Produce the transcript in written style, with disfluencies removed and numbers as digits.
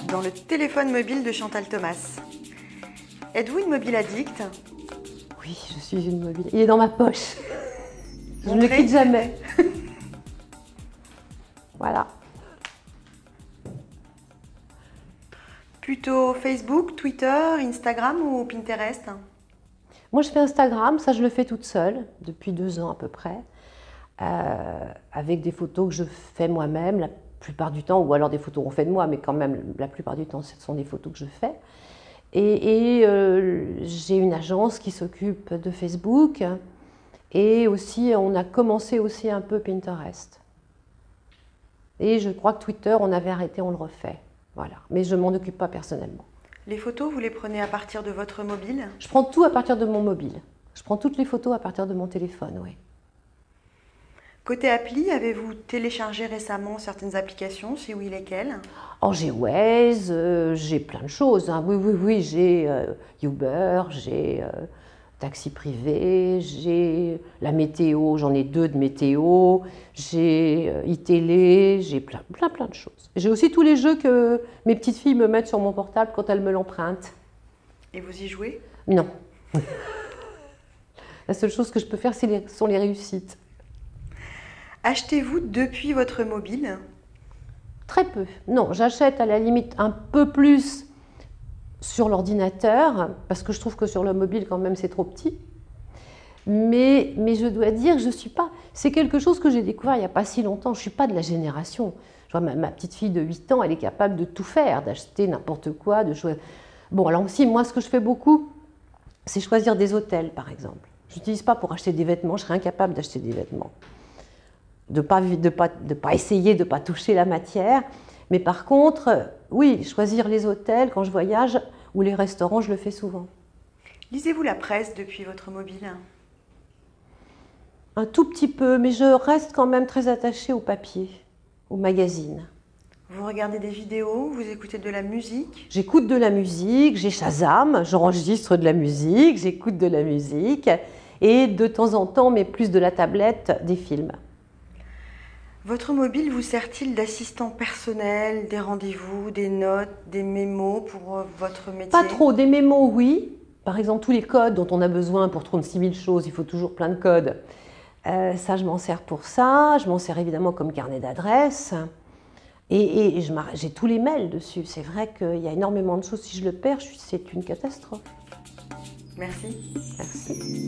Dans le téléphone mobile de Chantal Thomas. Êtes-vous une mobile addict? Oui, je suis une mobile. Il est dans ma poche. Je ne le Montrez. quitte jamais. Voilà. Plutôt Facebook, Twitter, Instagram ou Pinterest? Moi, je fais Instagram, ça je le fais toute seule, depuis 2 ans à peu près, avec des photos que je fais moi-même la plupart du temps, ou alors des photos qu'on fait de moi, mais quand même la plupart du temps, ce sont des photos que je fais. Et j'ai une agence qui s'occupe de Facebook, et aussi on a commencé aussi un peu Pinterest. Et je crois que Twitter, on avait arrêté, on le refait. Voilà. Mais je ne m'en occupe pas personnellement. Les photos, vous les prenez à partir de votre mobile? Je prends tout à partir de mon mobile. Je prends toutes les photos à partir de mon téléphone, oui. Côté appli, avez-vous téléchargé récemment certaines applications? Si oui, lesquelles? Oh, j'ai Waze, j'ai plein de choses, hein. Oui, j'ai Uber, j'ai taxi privé, j'ai la météo, j'en ai 2 de météo, j'ai iTélé, j'ai plein de choses. J'ai aussi tous les jeux que mes petites filles me mettent sur mon portable quand elles me l'empruntent. Et vous y jouez? Non. La seule chose que je peux faire, sont les réussites. Achetez-vous depuis votre mobile? Très peu. Non, j'achète à la limite un peu plus sur l'ordinateur, parce que je trouve que sur le mobile, quand même, c'est trop petit. Mais je dois dire que je suis pas... C'est quelque chose que j'ai découvert il n'y a pas si longtemps. Je ne suis pas de la génération. Je vois, ma petite fille de 8 ans, elle est capable de tout faire, d'acheter n'importe quoi, de choisir... Bon, alors aussi, moi, ce que je fais beaucoup, c'est choisir des hôtels, par exemple. Je n'utilise pas pour acheter des vêtements, je serais incapable d'acheter des vêtements. De pas essayer de ne pas toucher la matière. Mais par contre, oui, choisir les hôtels quand je voyage ou les restaurants, je le fais souvent. Lisez-vous la presse depuis votre mobile? Un tout petit peu, mais je reste quand même très attachée au papier, au magazine. Vous regardez des vidéos? Vous écoutez de la musique? J'écoute de la musique, j'ai Shazam, j'enregistre de la musique, j'écoute de la musique et de temps en temps, mais plus de la tablette, des films. Votre mobile vous sert-il d'assistant personnel, des rendez-vous, des notes, des mémos pour votre métier? Pas trop, des mémos, oui. Par exemple, tous les codes dont on a besoin pour 36 000 choses, il faut toujours plein de codes. Ça, je m'en sers pour ça. Je m'en sers évidemment comme carnet d'adresses. Et j'ai tous les mails dessus. C'est vrai qu'il y a énormément de choses. Si je le perds, c'est une catastrophe. Merci. Merci.